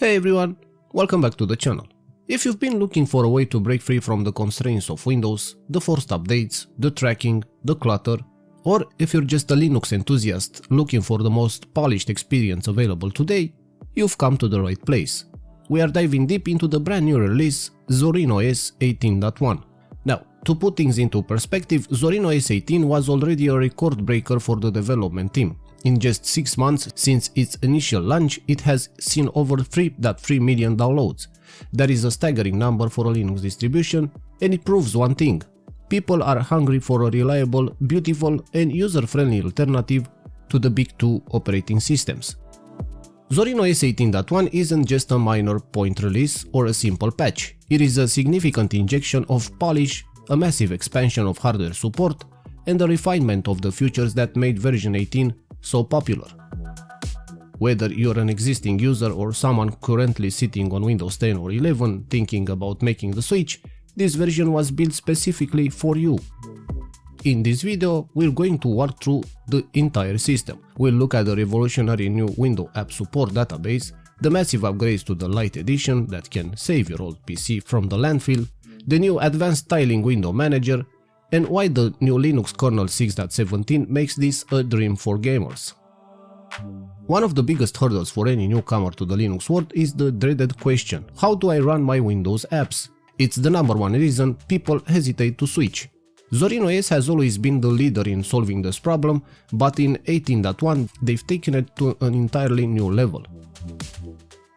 Hey everyone, welcome back to the channel. If you've been looking for a way to break free from the constraints of Windows, the forced updates, the tracking, the clutter, or if you're just a Linux enthusiast looking for the most polished experience available today, you've come to the right place. We are diving deep into the brand new release, Zorin OS 18.1. Now, to put things into perspective, Zorin OS 18 was already a record breaker for the development team. In just 6 months since its initial launch, it has seen over 3.3 million downloads. That is a staggering number for a Linux distribution, and it proves one thing: people are hungry for a reliable, beautiful and user-friendly alternative to the big two operating systems. Zorin OS 18.1 isn't just a minor point release or a simple patch. It is a significant injection of polish, a massive expansion of hardware support, and a refinement of the features that made version 18 so popular. Whether you're an existing user or someone currently sitting on Windows 10 or 11 thinking about making the switch, this version was built specifically for you. In this video, we're going to walk through the entire system. We'll look at the revolutionary new Windows App Support database, the massive upgrades to the Lite edition that can save your old PC from the landfill, the new advanced tiling window manager, and why the new Linux Kernel 6.17 makes this a dream for gamers. One of the biggest hurdles for any newcomer to the Linux world is the dreaded question: how do I run my Windows apps? It's the number one reason people hesitate to switch. Zorin OS has always been the leader in solving this problem, but in 18.1 they've taken it to an entirely new level.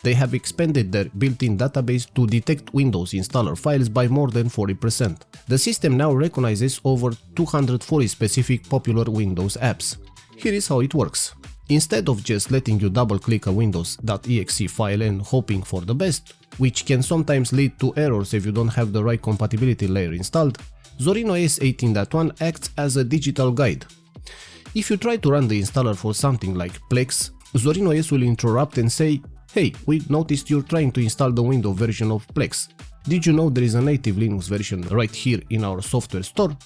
They have expanded their built-in database to detect Windows installer files by more than 40%. The system now recognizes over 240 specific popular Windows apps. Here is how it works. Instead of just letting you double-click a windows.exe file and hoping for the best, which can sometimes lead to errors if you don't have the right compatibility layer installed, Zorin OS 18.1 acts as a digital guide. If you try to run the installer for something like Plex, Zorin OS will interrupt and say, "Hey, we noticed you're trying to install the Windows version of Plex. Did you know there is a native Linux version right here in our software store?"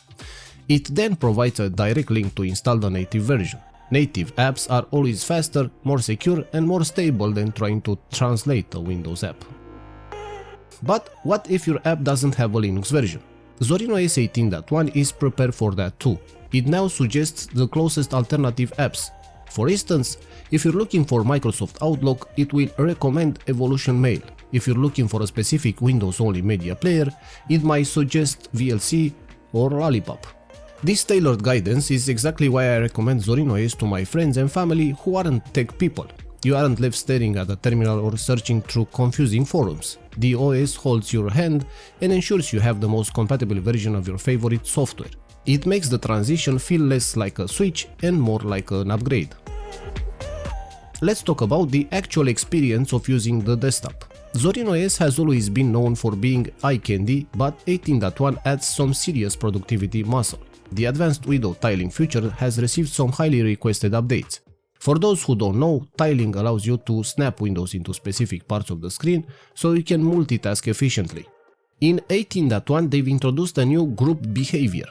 It then provides a direct link to install the native version. Native apps are always faster, more secure and more stable than trying to translate a Windows app. But what if your app doesn't have a Linux version? Zorin OS 18.1 is prepared for that too. It now suggests the closest alternative apps. For instance, if you're looking for Microsoft Outlook, it will recommend Evolution Mail. If you're looking for a specific Windows-only media player, it might suggest VLC or Lollipop. This tailored guidance is exactly why I recommend Zorin OS to my friends and family who aren't tech people. You aren't left staring at a terminal or searching through confusing forums. The OS holds your hand and ensures you have the most compatible version of your favorite software. It makes the transition feel less like a switch and more like an upgrade. Let's talk about the actual experience of using the desktop. Zorin OS has always been known for being eye candy, but 18.1 adds some serious productivity muscle. The advanced window tiling feature has received some highly requested updates. For those who don't know, tiling allows you to snap windows into specific parts of the screen so you can multitask efficiently. In 18.1 they've introduced a new group behavior.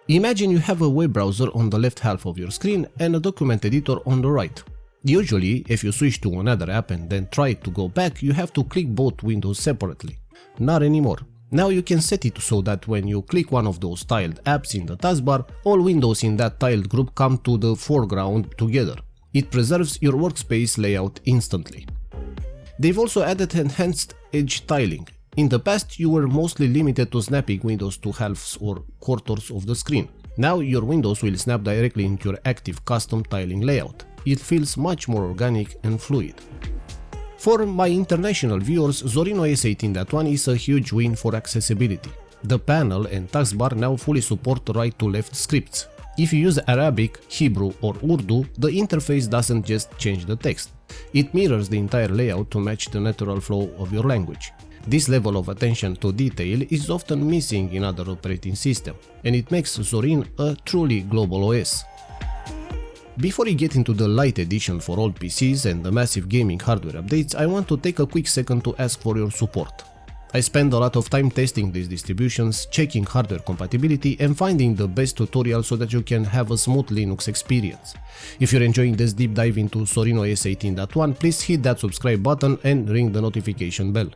Imagine you have a web browser on the left half of your screen and a document editor on the right. Usually, if you switch to another app and then try to go back, you have to click both windows separately. Not anymore. Now you can set it so that when you click one of those tiled apps in the taskbar, all windows in that tiled group come to the foreground together. It preserves your workspace layout instantly. They've also added enhanced edge tiling. In the past, you were mostly limited to snapping windows to halves or quarters of the screen. Now your windows will snap directly into your active custom tiling layout. It feels much more organic and fluid. For my international viewers, Zorin OS 18.1 is a huge win for accessibility. The panel and taskbar now fully support right-to-left scripts. If you use Arabic, Hebrew or Urdu, the interface doesn't just change the text. It mirrors the entire layout to match the natural flow of your language. This level of attention to detail is often missing in other operating systems, and it makes Zorin a truly global OS. Before we get into the Lite edition for old PCs and the massive gaming hardware updates, I want to take a quick second to ask for your support. I spend a lot of time testing these distributions, checking hardware compatibility and finding the best tutorial so that you can have a smooth Linux experience. If you're enjoying this deep dive into Zorin OS 18.1, please hit that subscribe button and ring the notification bell.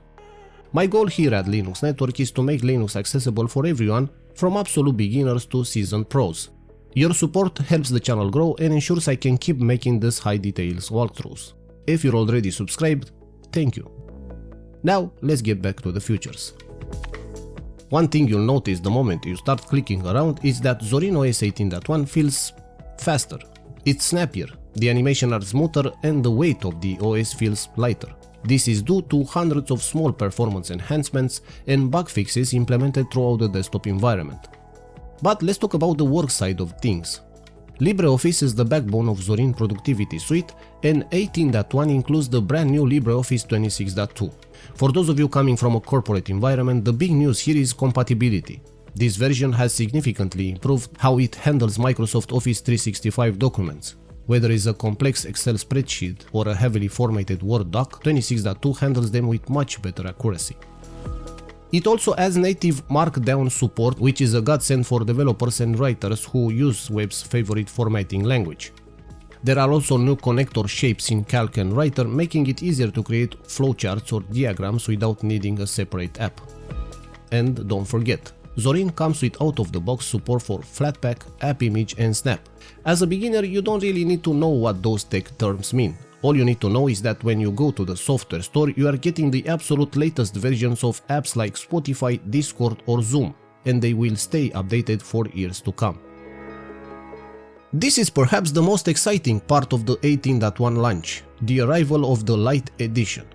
My goal here at Linux Network is to make Linux accessible for everyone, from absolute beginners to seasoned pros. Your support helps the channel grow and ensures I can keep making these high details walkthroughs. If you're already subscribed, thank you. Now, let's get back to the features. One thing you'll notice the moment you start clicking around is that Zorin OS 18.1 feels faster. It's snappier, the animations are smoother and the weight of the OS feels lighter. This is due to hundreds of small performance enhancements and bug fixes implemented throughout the desktop environment. But let's talk about the work side of things. LibreOffice is the backbone of Zorin Productivity Suite, and 18.1 includes the brand new LibreOffice 26.2. For those of you coming from a corporate environment, the big news here is compatibility. This version has significantly improved how it handles Microsoft Office 365 documents. Whether it's a complex Excel spreadsheet or a heavily formatted Word doc, 26.2 handles them with much better accuracy. It also has native Markdown support, which is a godsend for developers and writers who use web's favorite formatting language. There are also new connector shapes in Calc and Writer, making it easier to create flowcharts or diagrams without needing a separate app. And don't forget, Zorin comes with out-of-the-box support for Flatpak, AppImage and Snap. As a beginner, you don't really need to know what those tech terms mean. All you need to know is that when you go to the software store, you are getting the absolute latest versions of apps like Spotify, Discord or Zoom, and they will stay updated for years to come. This is perhaps the most exciting part of the 18.1 launch, the arrival of the Lite edition.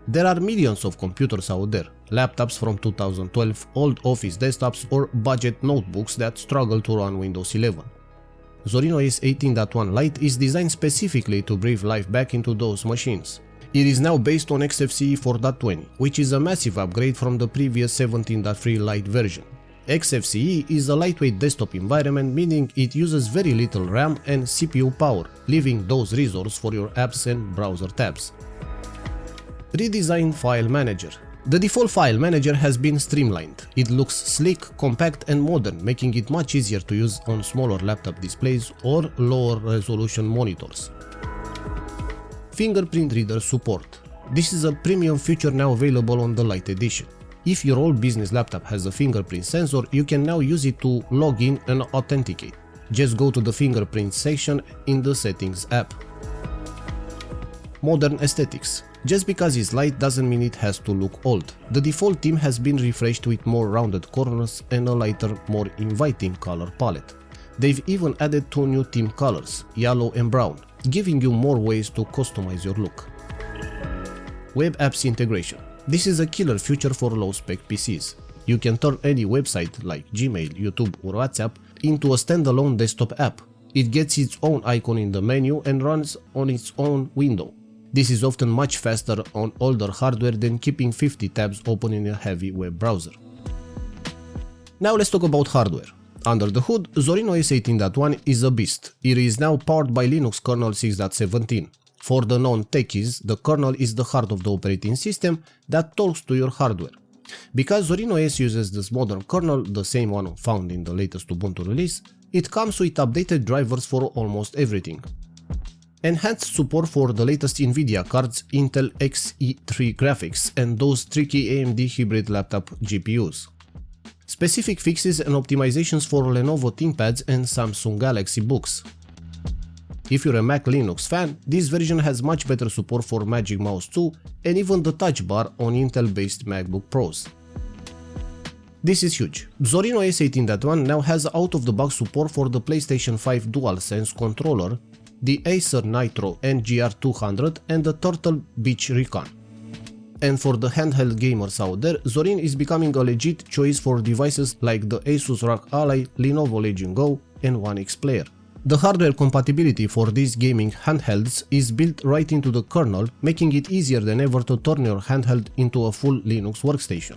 There are millions of computers out there, laptops from 2012, old office desktops or budget notebooks that struggle to run Windows 11. Zorin OS 18.1 Lite is designed specifically to breathe life back into those machines. It is now based on XFCE 4.20, which is a massive upgrade from the previous 17.3 Lite version. XFCE is a lightweight desktop environment, meaning it uses very little RAM and CPU power, leaving those resources for your apps and browser tabs. Redesigned File Manager. The default file manager has been streamlined. It looks sleek, compact and modern, making it much easier to use on smaller laptop displays or lower resolution monitors. Fingerprint reader support. This is a premium feature now available on the Lite edition. If your old business laptop has a fingerprint sensor, you can now use it to log in and authenticate. Just go to the fingerprint section in the Settings app. Modern aesthetics. Just because it's light doesn't mean it has to look old. The default theme has been refreshed with more rounded corners and a lighter, more inviting color palette. They've even added two new theme colors, yellow and brown, giving you more ways to customize your look. Web apps integration. This is a killer feature for low-spec PCs. You can turn any website like Gmail, YouTube or WhatsApp into a standalone desktop app. It gets its own icon in the menu and runs on its own window. This is often much faster on older hardware than keeping 50 tabs open in a heavy web browser. Now let's talk about hardware. Under the hood, Zorin OS 18.1 is a beast. It is now powered by Linux Kernel 6.17. For the non-techies, the kernel is the heart of the operating system that talks to your hardware. Because Zorin OS uses this modern kernel, the same one found in the latest Ubuntu release, it comes with updated drivers for almost everything. Enhanced support for the latest NVIDIA cards, Intel Xe3 graphics and those tricky AMD hybrid laptop GPUs. Specific fixes and optimizations for Lenovo ThinkPads and Samsung Galaxy Books. If you're a Mac Linux fan, this version has much better support for Magic Mouse 2 and even the touch bar on Intel-based MacBook Pros. This is huge. Zorin OS 18.1 now has out-of-the-box support for the PlayStation 5 DualSense controller, the Acer Nitro NGR200 and the Turtle Beach Recon. And for the handheld gamers out there, Zorin is becoming a legit choice for devices like the Asus ROG Ally, Lenovo Legion Go and One X Player. The hardware compatibility for these gaming handhelds is built right into the kernel, making it easier than ever to turn your handheld into a full Linux workstation.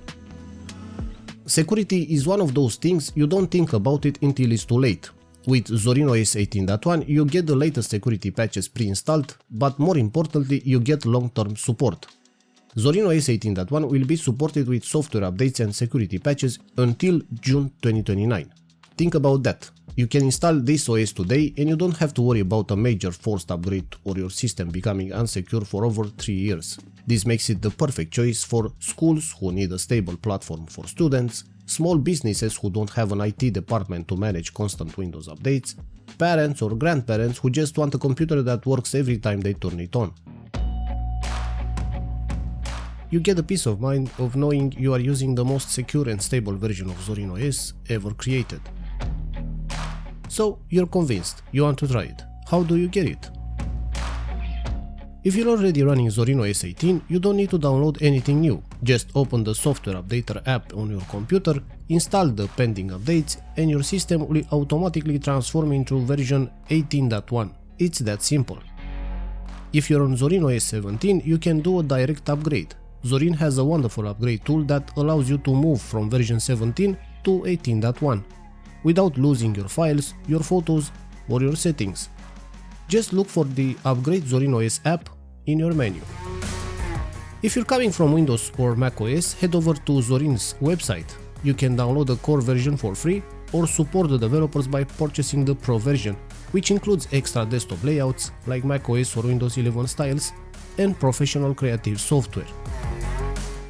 Security is one of those things you don't think about it until it's too late. With Zorin OS 18.1 you get the latest security patches pre-installed, but more importantly you get long-term support. Zorin OS 18.1 will be supported with software updates and security patches until June 2029. Think about that. You can install this OS today and you don't have to worry about a major forced upgrade or your system becoming unsecure for over 3 years. This makes it the perfect choice for schools who need a stable platform for students, small businesses who don't have an IT department to manage constant Windows updates, parents or grandparents who just want a computer that works every time they turn it on. You get a peace of mind of knowing you are using the most secure and stable version of Zorin OS ever created. So you're convinced, you want to try it. How do you get it? If you're already running Zorin OS 18, you don't need to download anything new. Just open the Software Updater app on your computer, install the pending updates, and your system will automatically transform into version 18.1. It's that simple. If you're on Zorin OS 17, you can do a direct upgrade. Zorin has a wonderful upgrade tool that allows you to move from version 17 to 18.1 without losing your files, your photos, or your settings. Just look for the Upgrade Zorin OS app in your menu. If you're coming from Windows or Mac OS, head over to Zorin's website. You can download the core version for free or support the developers by purchasing the Pro version, which includes extra desktop layouts like Mac OS or Windows 11 styles and professional creative software.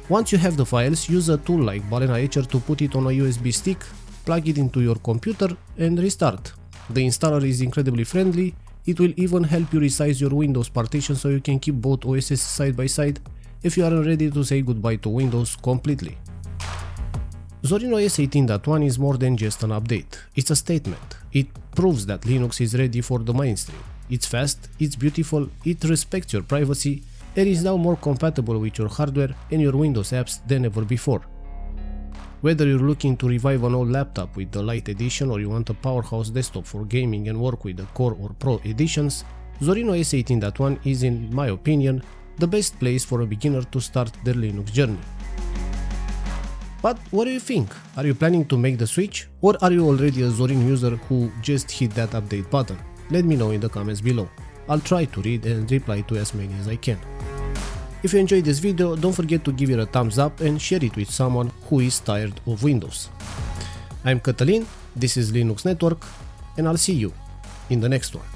Once you have the files, use a tool like Balena Etcher to put it on a USB stick, plug it into your computer and restart. The installer is incredibly friendly. It will even help you resize your Windows partition so you can keep both OSs side by side if you aren't ready to say goodbye to Windows completely. Zorin OS 18.1 is more than just an update. It's a statement. It proves that Linux is ready for the mainstream. It's fast, it's beautiful, it respects your privacy, and is now more compatible with your hardware and your Windows apps than ever before. Whether you're looking to revive an old laptop with the Lite edition or you want a powerhouse desktop for gaming and work with the Core or Pro editions, Zorin OS 18.1 is, in my opinion, the best place for a beginner to start their Linux journey. But what do you think? Are you planning to make the switch? Or are you already a Zorin user who just hit that update button? Let me know in the comments below. I'll try to read and reply to as many as I can. If you enjoyed this video, don't forget to give it a thumbs up and share it with someone who is tired of Windows. I'm Cătălin, this is Linux Network, and I'll see you in the next one.